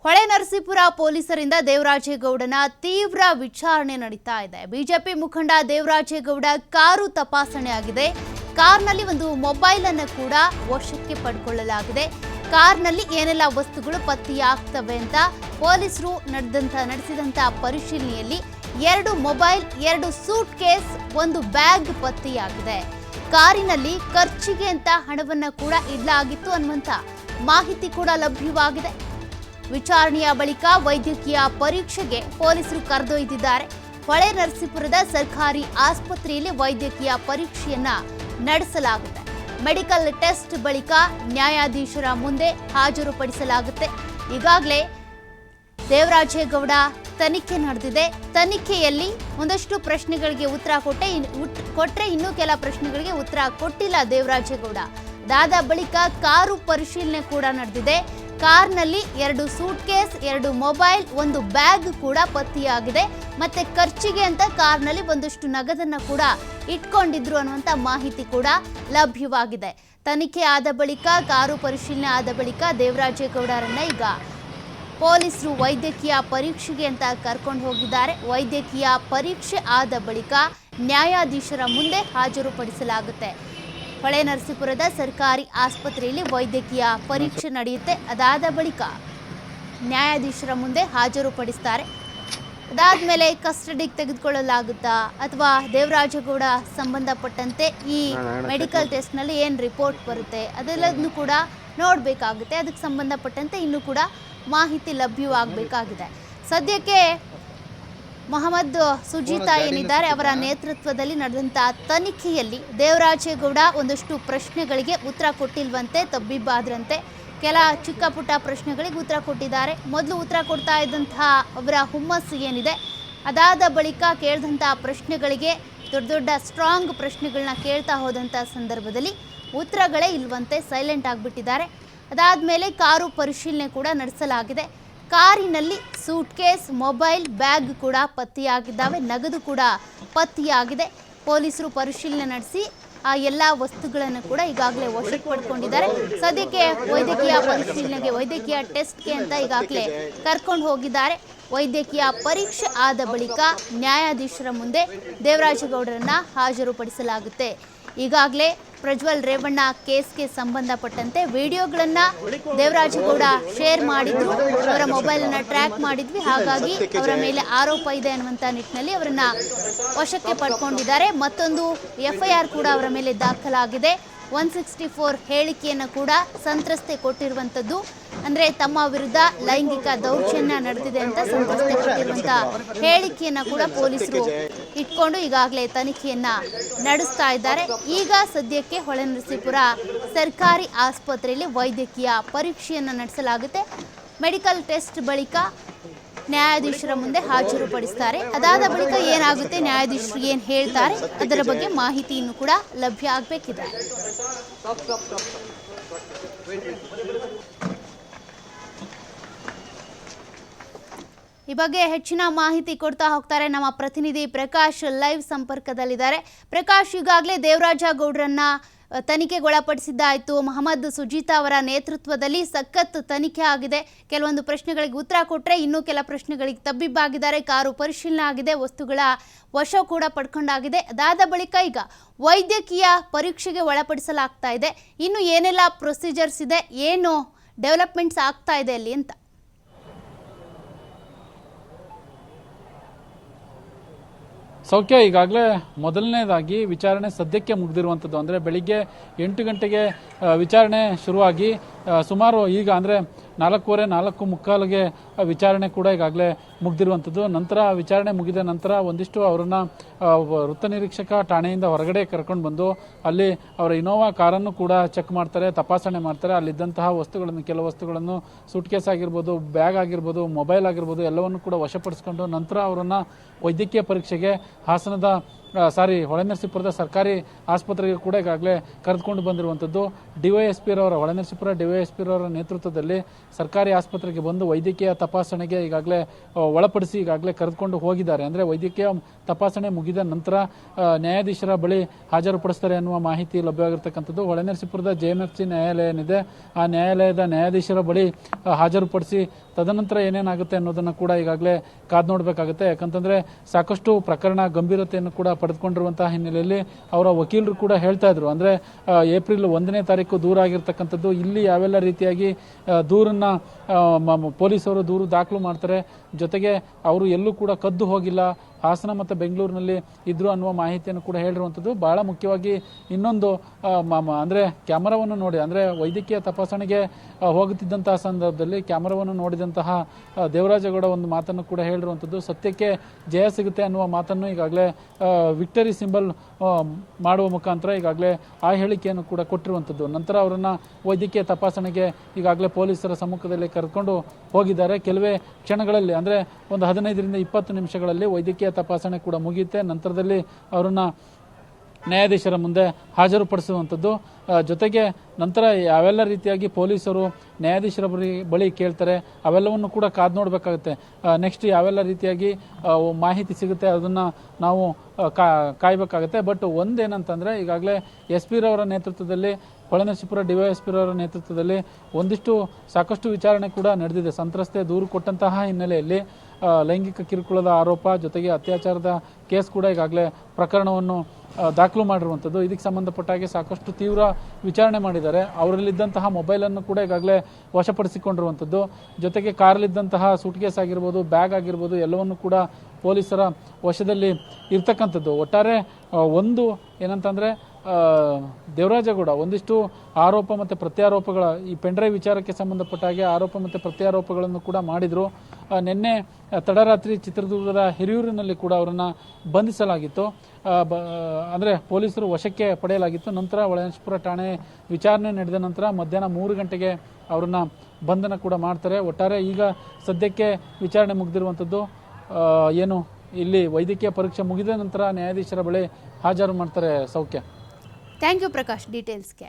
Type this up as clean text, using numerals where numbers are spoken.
ಹೊಳೆನರಸೀಪುರ ಪೊಲೀಸರಿಂದ ದೇವರಾಜೇಗೌಡನ ತೀವ್ರ ವಿಚಾರಣೆ ನಡೀತಾ ಇದೆ. ಬಿಜೆಪಿ ಮುಖಂಡ ದೇವರಾಜೇಗೌಡ ಕಾರು ತಪಾಸಣೆ ಆಗಿದೆ. ಕಾರ್ನಲ್ಲಿ ಒಂದು ಮೊಬೈಲ್ ಅನ್ನು ಕೂಡ ವಶಕ್ಕೆ ಪಡೆದುಕೊಳ್ಳಲಾಗಿದೆ. ಕಾರ್ನಲ್ಲಿ ಏನೆಲ್ಲ ವಸ್ತುಗಳು ಪತ್ತೆಯಾಗ್ತವೆ ಅಂತ ಪೊಲೀಸರು ನಡೆಸಿದಂತ ಪರಿಶೀಲನೆಯಲ್ಲಿ 2 ಮೊಬೈಲ್, 2 ಸೂಟ್ ಕೇಸ್, 1 ಬ್ಯಾಗ್ ಪತ್ತೆಯಾಗಿದೆ. ಕಾರಿನಲ್ಲಿ ಖರ್ಚಿಗೆ ಅಂತ ಹಣವನ್ನ ಕೂಡ ಇಡಲಾಗಿತ್ತು ಅನ್ನುವಂತ ಮಾಹಿತಿ ಕೂಡ ಲಭ್ಯವಾಗಿದೆ. ವಿಚಾರಣೆಯ ಬಳಿಕ ವೈದ್ಯಕೀಯ ಪರೀಕ್ಷೆಗೆ ಪೊಲೀಸರು ಕರೆದೊಯ್ದಿದ್ದಾರೆ. ಹೊಳೆನರಸೀಪುರದ ಸರ್ಕಾರಿ ಆಸ್ಪತ್ರೆಯಲ್ಲಿ ವೈದ್ಯಕೀಯ ಪರೀಕ್ಷೆಯನ್ನ ನಡೆಸಲಾಗುತ್ತೆ. ಮೆಡಿಕಲ್ ಟೆಸ್ಟ್ ಬಳಿಕ ನ್ಯಾಯಾಧೀಶರ ಮುಂದೆ ಹಾಜರುಪಡಿಸಲಾಗುತ್ತೆ. ಈಗಾಗಲೇ ದೇವರಾಜೇಗೌಡ ತನಿಖೆ ನಡೆದಿದೆ. ತನಿಖೆಯಲ್ಲಿ ಒಂದಷ್ಟು ಪ್ರಶ್ನೆಗಳಿಗೆ ಉತ್ತರ ಕೊಟ್ಟರೆ ಇನ್ನೂ ಕೆಲ ಪ್ರಶ್ನೆಗಳಿಗೆ ಉತ್ತರ ಕೊಟ್ಟಿಲ್ಲ ದೇವರಾಜೇಗೌಡ. ಅದಾದ ಬಳಿಕ ಕಾರು ಪರಿಶೀಲನೆ ಕೂಡ ನಡೆದಿದೆ. ಕಾರ್ನಲ್ಲಿ 2 ಸೂಟ್ ಕೇಸ್, 2 ಮೊಬೈಲ್, 1 ಬ್ಯಾಗ್ ಕೂಡ ಪತ್ತೆಯಾಗಿದೆ. ಮತ್ತೆ ಖರ್ಚಿಗೆ ಅಂತ ಕಾರ್ನಲ್ಲಿ ಒಂದಷ್ಟು ನಗದನ್ನ ಕೂಡ ಇಟ್ಕೊಂಡಿದ್ರು ಅನ್ನುವಂಥ ಮಾಹಿತಿ ಕೂಡ ಲಭ್ಯವಾಗಿದೆ. ತನಿಖೆ ಆದ ಬಳಿಕ, ಕಾರು ಪರಿಶೀಲನೆ ಆದ ಬಳಿಕ ದೇವರಾಜೇಗೌಡರನ್ನ ಈಗ ಪೊಲೀಸರು ವೈದ್ಯಕೀಯ ಪರೀಕ್ಷೆಗೆ ಅಂತ ಕರ್ಕೊಂಡು ಹೋಗಿದ್ದಾರೆ. ವೈದ್ಯಕೀಯ ಪರೀಕ್ಷೆ ಆದ ಬಳಿಕ ನ್ಯಾಯಾಧೀಶರ ಮುಂದೆ ಹಾಜರುಪಡಿಸಲಾಗುತ್ತೆ. ಹೊಳೆನರಸೀಪುರದ ಸರ್ಕಾರಿ ಆಸ್ಪತ್ರೆಯಲ್ಲಿ ವೈದ್ಯಕೀಯ ಪರೀಕ್ಷೆ ನಡೆಯುತ್ತೆ. ಅದಾದ ಬಳಿಕ ನ್ಯಾಯಾಧೀಶರ ಮುಂದೆ ಹಾಜರುಪಡಿಸ್ತಾರೆ. ಅದಾದ್ಮೇಲೆ ಕಸ್ಟಡಿಗೆ ತೆಗೆದುಕೊಳ್ಳಲಾಗುತ್ತಾ ಅಥವಾ ದೇವರಾಜೇಗೌಡ ಸಂಬಂಧಪಟ್ಟಂತೆ ಈ ಮೆಡಿಕಲ್ ಟೆಸ್ಟ್ನಲ್ಲಿ ಏನು ರಿಪೋರ್ಟ್ ಬರುತ್ತೆ ಅದೆಲ್ಲದನ್ನು ಕೂಡ ನೋಡಬೇಕಾಗುತ್ತೆ. ಅದಕ್ಕೆ ಸಂಬಂಧಪಟ್ಟಂತೆ ಇನ್ನೂ ಕೂಡ ಮಾಹಿತಿ ಲಭ್ಯವಾಗಬೇಕಾಗಿದೆ. ಸದ್ಯಕ್ಕೆ ಮೊಹಮ್ಮದ್ ಸುಜೀತಾ ಏನಿದ್ದಾರೆ ಅವರ ನೇತೃತ್ವದಲ್ಲಿ ನಡೆದಂಥ ತನಿಖೆಯಲ್ಲಿ ದೇವರಾಜೇಗೌಡ ಒಂದಷ್ಟು ಪ್ರಶ್ನೆಗಳಿಗೆ ಉತ್ತರ ಕೊಟ್ಟಿಲ್ವಂತೆ, ತಬ್ಬಿಬ್ಬಾದ್ರಂತೆ. ಕೆಲ ಚಿಕ್ಕ ಪುಟ್ಟ ಪ್ರಶ್ನೆಗಳಿಗೆ ಉತ್ತರ ಕೊಟ್ಟಿದ್ದಾರೆ. ಮೊದಲು ಉತ್ತರ ಕೊಡ್ತಾ ಇದ್ದಂತಹ ಅವರ ಹುಮ್ಮಸ್ಸು ಏನಿದೆ, ಅದಾದ ಬಳಿಕ ಕೇಳಿದಂಥ ಪ್ರಶ್ನೆಗಳಿಗೆ ದೊಡ್ಡ ದೊಡ್ಡ ಸ್ಟ್ರಾಂಗ್ ಪ್ರಶ್ನೆಗಳನ್ನ ಕೇಳ್ತಾ ಹೋದಂಥ ಸಂದರ್ಭದಲ್ಲಿ ಉತ್ತರಗಳೇ ಇಲ್ವಂತೆ, ಸೈಲೆಂಟ್ ಆಗಿಬಿಟ್ಟಿದ್ದಾರೆ. ಅದಾದಮೇಲೆ ಕಾರು ಪರಿಶೀಲನೆ ಕೂಡ ನಡೆಸಲಾಗಿದೆ. ಕಾರಿನಲ್ಲಿ ಸೂಟ್ ಕೇಸ್, ಮೊಬೈಲ್, ಬ್ಯಾಗ್ ಕೂಡ ಪತ್ತೆಯಾಗಿದ್ದಾವೆ. ನಗದು ಕೂಡ ಪತ್ತೆಯಾಗಿದೆ. ಪೊಲೀಸರು ಪರಿಶೀಲನೆ ನಡೆಸಿ ಆ ಎಲ್ಲ ವಸ್ತುಗಳನ್ನು ಕೂಡ ಈಗಾಗಲೇ ವಶಕ್ಕೆ ಪಡ್ಕೊಂಡಿದ್ದಾರೆ. ಸದ್ಯಕ್ಕೆ ವೈದ್ಯಕೀಯ ಪರಿಶೀಲನೆಗೆ, ವೈದ್ಯಕೀಯ ಟೆಸ್ಟ್ಗೆ ಅಂತ ಈಗಾಗಲೇ ಕರ್ಕೊಂಡು ಹೋಗಿದ್ದಾರೆ. ವೈದ್ಯಕೀಯ ಪರೀಕ್ಷೆ ಆದ ಬಳಿಕ ನ್ಯಾಯಾಧೀಶರ ಮುಂದೆ ದೇವರಾಜೇಗೌಡರನ್ನ ಹಾಜರುಪಡಿಸಲಾಗುತ್ತೆ. ಈಗಾಗಲೇ ಪ್ರಜ್ವಲ್ ರೇವಣ್ಣ ಕೇಸ್ಗೆ ಸಂಬಂಧಪಟ್ಟಂತೆ ವಿಡಿಯೋಗಳನ್ನು ದೇವರಾಜೇಗೌಡ ಶೇರ್ ಮಾಡಿದ್ರು. ಅವರ ಮೊಬೈಲನ್ನು ಟ್ರ್ಯಾಕ್ ಮಾಡಿದ್ವಿ, ಹಾಗಾಗಿ ಅವರ ಮೇಲೆ ಆರೋಪ ಇದೆ ಅನ್ನುವಂಥ ನಿಟ್ಟಿನಲ್ಲಿ ಅವರನ್ನ ವಶಕ್ಕೆ ಪಡ್ಕೊಂಡಿದ್ದಾರೆ. ಮತ್ತೊಂದು FIR ಕೂಡ ಅವರ ಮೇಲೆ ದಾಖಲಾಗಿದೆ. 164 ಹೇಳಿಕೆಯನ್ನು ಕೂಡ ಸಂತ್ರಸ್ತೆ ಕೊಟ್ಟಿರುವಂಥದ್ದು, ಅಂದರೆ ತಮ್ಮ ವಿರುದ್ಧ ಲೈಂಗಿಕ ದೌರ್ಜನ್ಯ ನಡೆದಿದೆ ಅಂತ ಸಂತ್ರಸ್ತೆ ಕೊಟ್ಟಿರುವಂಥ ಹೇಳಿಕೆಯನ್ನು ಕೂಡ ಪೊಲೀಸರು ಇಟ್ಕೊಂಡು ಈಗಾಗಲೇ ತನಿಖೆಯನ್ನ ನಡೆಸ್ತಾ ಇದ್ದಾರೆ. ಈಗ ಸದ್ಯಕ್ಕೆ ಹೊಳೆನರಸೀಪುರ ಸರ್ಕಾರಿ ಆಸ್ಪತ್ರೆಯಲ್ಲಿ ವೈದ್ಯಕೀಯ ಪರೀಕ್ಷೆಯನ್ನು ನಡೆಸಲಾಗುತ್ತೆ. ಮೆಡಿಕಲ್ ಟೆಸ್ಟ್ ಬಳಿಕ ನ್ಯಾಯಾಧೀಶರ ಮುಂದೆ ಹಾಜರುಪಡಿಸ್ತಾರೆ. ಅದಾದ ಬಳಿಕ ಏನಾಗುತ್ತೆ, ನ್ಯಾಯಾಧೀಶರು ಏನು ಹೇಳ್ತಾರೆ ಅದರ ಬಗ್ಗೆ ಮಾಹಿತಿಯನ್ನು ಕೂಡ ಲಭ್ಯ ಆಗಬೇಕಿದೆ. ಈ ಬಗ್ಗೆ ಹೆಚ್ಚಿನ ಮಾಹಿತಿ ಕೊಡ್ತಾ ಹೋಗ್ತಾರೆ ನಮ್ಮ ಪ್ರತಿನಿಧಿ ಪ್ರಕಾಶ್, ಲೈವ್ ಸಂಪರ್ಕದಲ್ಲಿದ್ದಾರೆ. ಪ್ರಕಾಶ್, ಈಗಾಗಲೇ ದೇವರಾಜೇಗೌಡರನ್ನ ತನಿಖೆಗೊಳಪಡಿಸಿದ್ದಾಯಿತು. ಮೊಹಮ್ಮದ್ ಸುಜೀತಾ ಅವರ ನೇತೃತ್ವದಲ್ಲಿ ಸಖತ್ ತನಿಖೆ ಆಗಿದೆ. ಕೆಲವೊಂದು ಪ್ರಶ್ನೆಗಳಿಗೆ ಉತ್ತರ ಕೊಟ್ಟರೆ ಇನ್ನೂ ಕೆಲ ಪ್ರಶ್ನೆಗಳಿಗೆ ತಬ್ಬಿಬ್ಬಾಗಿದ್ದಾರೆ. ಕಾರು ಪರಿಶೀಲನೆ ಆಗಿದೆ, ವಸ್ತುಗಳ ವಶ ಕೂಡ ಪಡ್ಕೊಂಡಾಗಿದೆ. ಅದಾದ ಬಳಿಕ ಈಗ ವೈದ್ಯಕೀಯ ಪರೀಕ್ಷೆಗೆ ಒಳಪಡಿಸಲಾಗ್ತಾ ಇದೆ. ಇನ್ನು ಏನೆಲ್ಲ ಪ್ರೊಸೀಜರ್ಸ್ ಇದೆ, ಏನು ಡೆವಲಪ್ಮೆಂಟ್ಸ್ ಆಗ್ತಾ ಇದೆ ಅಲ್ಲಿ ಅಂತ? ಸೌಖ್ಯ, ಈಗಾಗಲೇ ಮೊದಲನೇದಾಗಿ ವಿಚಾರಣೆ ಸದ್ಯಕ್ಕೆ ಮುಗಿದಿರುವಂಥದ್ದು. ಅಂದರೆ ಬೆಳಿಗ್ಗೆ 8 ಗಂಟೆಗೆ ವಿಚಾರಣೆ ಶುರುವಾಗಿ ಸುಮಾರು ಈಗ ಅಂದರೆ 4:45 ವಿಚಾರಣೆ ಕೂಡ ಈಗಾಗಲೇ ಮುಗಿದಿರುವಂಥದ್ದು. ನಂತರ ವಿಚಾರಣೆ ಮುಗಿದ ನಂತರ ಒಂದಿಷ್ಟು ಅವರನ್ನು ವೃತ್ತ ನಿರೀಕ್ಷಕ ಠಾಣೆಯಿಂದ ಹೊರಗಡೆ ಕರ್ಕೊಂಡು ಬಂದು ಅಲ್ಲಿ ಅವರ ಇನೋವಾ ಕಾರನ್ನು ಕೂಡ ಚೆಕ್ ಮಾಡ್ತಾರೆ, ತಪಾಸಣೆ ಮಾಡ್ತಾರೆ. ಅಲ್ಲಿದ್ದಂತಹ ವಸ್ತುಗಳನ್ನು, ಕೆಲವು ವಸ್ತುಗಳನ್ನು, ಸೂಟ್ ಕೇಸ್ ಆಗಿರ್ಬೋದು, ಬ್ಯಾಗ್ ಆಗಿರ್ಬೋದು, ಮೊಬೈಲ್ ಆಗಿರ್ಬೋದು, ಎಲ್ಲವನ್ನು ಕೂಡ ವಶಪಡಿಸ್ಕೊಂಡು ನಂತರ ಅವರನ್ನು ವೈದ್ಯಕೀಯ ಪರೀಕ್ಷೆಗೆ ಹಾಸನದ ಹೊಳೆನರಸೀಪುರದ ಸರ್ಕಾರಿ ಆಸ್ಪತ್ರೆಗೆ ಕೂಡ ಈಗಾಗಲೇ ಕರೆದುಕೊಂಡು ಬಂದಿರುವಂಥದ್ದು. ಹೊಳೆನರಸೀಪುರ ಡಿವೈಎಸ್ಪಿರವರ ನೇತೃತ್ವದಲ್ಲಿ ಸರ್ಕಾರಿ ಆಸ್ಪತ್ರೆಗೆ ಬಂದು ವೈದ್ಯಕೀಯ ತಪಾಸಣೆಗೆ ಈಗಾಗಲೇ ಒಳಪಡಿಸಿ ಈಗಾಗಲೇ ಕರೆದುಕೊಂಡು ಹೋಗಿದ್ದಾರೆ. ಅಂದರೆ ವೈದ್ಯಕೀಯ ತಪಾಸಣೆ ಮುಗಿದ ನಂತರ ನ್ಯಾಯಾಧೀಶರ ಬಳಿ ಹಾಜರುಪಡಿಸ್ತಾರೆ ಅನ್ನುವ ಮಾಹಿತಿ ಲಭ್ಯವಾಗಿರ್ತಕ್ಕಂಥದ್ದು. ಹೊಳೆನರಸೀಪುರದ JMFC ನ್ಯಾಯಾಲಯ ಏನಿದೆ ಆ ನ್ಯಾಯಾಲಯದ ನ್ಯಾಯಾಧೀಶರ ಬಳಿ ಹಾಜರುಪಡಿಸಿ ತದನಂತರ ಏನೇನಾಗುತ್ತೆ ಅನ್ನೋದನ್ನು ಕೂಡ ಈಗಾಗಲೇ ಕಾದು ನೋಡಬೇಕಾಗುತ್ತೆ. ಯಾಕಂತಂದ್ರೆ ಸಾಕಷ್ಟು ಪ್ರಕರಣ ಗಂಭೀರತೆಯನ್ನು ಕೂಡ ಪಡೆದುಕೊಂಡಿರುವಂತಹ ಹಿನ್ನೆಲೆಯಲ್ಲಿ ಅವರ ವಕೀಲರು ಕೂಡ ಹೇಳ್ತಾ ಇದ್ರು, ಅಂದ್ರೆ ಏಪ್ರಿಲ್ 1ನೇ ತಾರೀಕು ದೂರ ಆಗಿರ್ತಕ್ಕಂಥದ್ದು. ಇಲ್ಲಿ ಯಾವೆಲ್ಲ ರೀತಿಯಾಗಿ ದೂರನ್ನ ಪೊಲೀಸರು ದೂರು ದಾಖಲು ಮಾಡ್ತಾರೆ, ಜೊತೆಗೆ ಅವರು ಎಲ್ಲೂ ಕೂಡ ಕದ್ದು ಹೋಗಿಲ್ಲ, ಹಾಸನ ಮತ್ತು ಬೆಂಗಳೂರಿನಲ್ಲಿ ಇದ್ರು ಅನ್ನುವ ಮಾಹಿತಿಯನ್ನು ಕೂಡ ಹೇಳಿರುವಂಥದ್ದು. ಬಹಳ ಮುಖ್ಯವಾಗಿ ಇನ್ನೊಂದು ಅಂದರೆ ಕ್ಯಾಮರಾವನ್ನು ನೋಡಿ, ಅಂದರೆ ವೈದ್ಯಕೀಯ ತಪಾಸಣೆಗೆ ಹೋಗುತ್ತಿದ್ದಂತಹ ಸಂದರ್ಭದಲ್ಲಿ ಕ್ಯಾಮರಾವನ್ನು ನೋಡಿದಂತಹ ದೇವರಾಜೇಗೌಡ ಒಂದು ಮಾತನ್ನು ಕೂಡ ಹೇಳಿರುವಂಥದ್ದು. ಸತ್ಯಕ್ಕೆ ಜಯ ಸಿಗುತ್ತೆ ಅನ್ನುವ ಮಾತನ್ನು ಈಗಾಗಲೇ ವಿಕ್ಟರಿ ಸಿಂಬಲ್ ಮಾಡುವ ಮುಖಾಂತರ ಈಗಾಗಲೇ ಆ ಹೇಳಿಕೆಯನ್ನು ಕೂಡ ಕೊಟ್ಟಿರುವಂಥದ್ದು. ನಂತರ ಅವರನ್ನು ವೈದ್ಯಕೀಯ ತಪಾಸಣೆಗೆ ಈಗಾಗಲೇ ಪೊಲೀಸರ ಸಮ್ಮುಖದಲ್ಲಿ ಕರೆದುಕೊಂಡು ಹೋಗಿದ್ದಾರೆ. ಕೆಲವೇ ಕ್ಷಣಗಳಲ್ಲಿ, ಅಂದರೆ ಒಂದು 15ರಿಂದ 20 ನಿಮಿಷಗಳಲ್ಲಿ ವೈದ್ಯಕೀಯ ತಪಾಸಣೆ ಕೂಡ ಮುಗಿಯುತ್ತೆ. ನಂತರದಲ್ಲಿ ಅವರನ್ನ ನ್ಯಾಯಾಧೀಶರ ಮುಂದೆ ಹಾಜರುಪಡಿಸುವಂಥದ್ದು. ಜೊತೆಗೆ ನಂತರ ಯಾವೆಲ್ಲ ರೀತಿಯಾಗಿ ಪೊಲೀಸರು ನ್ಯಾಯಾಧೀಶರ ಬಳಿ ಕೇಳ್ತಾರೆ ಅವೆಲ್ಲವನ್ನು ಕೂಡ ಕಾದು ನೋಡಬೇಕಾಗುತ್ತೆ. ನೆಕ್ಸ್ಟ್ ಯಾವೆಲ್ಲ ರೀತಿಯಾಗಿ ಮಾಹಿತಿ ಸಿಗುತ್ತೆ ಅದನ್ನು ನಾವು ಕಾಯಬೇಕಾಗುತ್ತೆ. ಬಟ್ ಒಂದೇನಂತಂದರೆ ಈಗಾಗಲೇ SP ರವರ ನೇತೃತ್ವದಲ್ಲಿ, ಹೊಳೆನರಸೀಪುರ DYSP ರವರ ನೇತೃತ್ವದಲ್ಲಿ ಸಾಕಷ್ಟು ವಿಚಾರಣೆ ಕೂಡ ನಡೆದಿದೆ. ಸಂತ್ರಸ್ತೆ ದೂರು ಕೊಟ್ಟಂತಹ ಹಿನ್ನೆಲೆಯಲ್ಲಿ ಲೈಂಗಿಕ ಕಿರುಕುಳದ ಆರೋಪ ಜೊತೆಗೆ ಅತ್ಯಾಚಾರದ ಕೇಸ್ ಕೂಡ ಈಗಾಗಲೇ ಪ್ರಕರಣವನ್ನು ದಾಖಲು ಮಾಡಿರುವಂಥದ್ದು. ಇದಕ್ಕೆ ಸಂಬಂಧಪಟ್ಟ ಹಾಗೆ ಸಾಕಷ್ಟು ತೀವ್ರ ವಿಚಾರಣೆ ಮಾಡಿದ್ದಾರೆ. ಅವರಲ್ಲಿದ್ದಂತಹ ಮೊಬೈಲನ್ನು ಕೂಡ ಈಗಾಗಲೇ ವಶಪಡಿಸಿಕೊಂಡಿರುವಂಥದ್ದು. ಜೊತೆಗೆ ಕಾರಲ್ಲಿದ್ದಂತಹ ಸೂಟ್ಕೇಸ್ ಆಗಿರ್ಬೋದು, ಬ್ಯಾಗ್ ಆಗಿರ್ಬೋದು, ಎಲ್ಲವನ್ನು ಕೂಡ ಪೊಲೀಸರ ವಶದಲ್ಲಿ ಇರ್ತಕ್ಕಂಥದ್ದು. ಒಟ್ಟಾರೆ ಒಂದು ಏನಂತಂದರೆ ದೇವರಾಜೇಗೌಡ ಒಂದಿಷ್ಟು ಆರೋಪ ಮತ್ತು ಪ್ರತ್ಯಾರೋಪಗಳ ಈ ಪೆನ್ಡ್ರೈವ್ ವಿಚಾರಕ್ಕೆ ಸಂಬಂಧಪಟ್ಟ ಹಾಗೆ ಆರೋಪ ಮತ್ತು ಪ್ರತ್ಯಾರೋಪಗಳನ್ನು ಕೂಡ ಮಾಡಿದರು. ನಿನ್ನೆ ತಡರಾತ್ರಿ ಚಿತ್ರದುರ್ಗದ ಹಿರಿಯೂರಿನಲ್ಲಿ ಕೂಡ ಅವರನ್ನು ಬಂಧಿಸಲಾಗಿತ್ತು, ಅಂದರೆ ಪೊಲೀಸರು ವಶಕ್ಕೆ ಪಡೆಯಲಾಗಿತ್ತು. ನಂತರ ಹೊಳೆನರಸೀಪುರ ಠಾಣೆ ವಿಚಾರಣೆ ನಡೆದ ನಂತರ ಮಧ್ಯಾಹ್ನ 3 ಗಂಟೆಗೆ ಅವರನ್ನು ಬಂಧನ ಕೂಡ ಮಾಡ್ತಾರೆ. ಒಟ್ಟಾರೆ ಈಗ ಸದ್ಯಕ್ಕೆ ವಿಚಾರಣೆ ಮುಗಿದಿರುವಂಥದ್ದು. ಏನು ಇಲ್ಲಿ ವೈದ್ಯಕೀಯ ಪರೀಕ್ಷೆ ಮುಗಿದ ನಂತರ ನ್ಯಾಯಾಧೀಶರ ಬಳಿ ಹಾಜರು ಮಾಡ್ತಾರೆ. ಸೌಖ್ಯ. Thank you Prakash ಡೀಟೇಲ್ಸ್ಗೆ.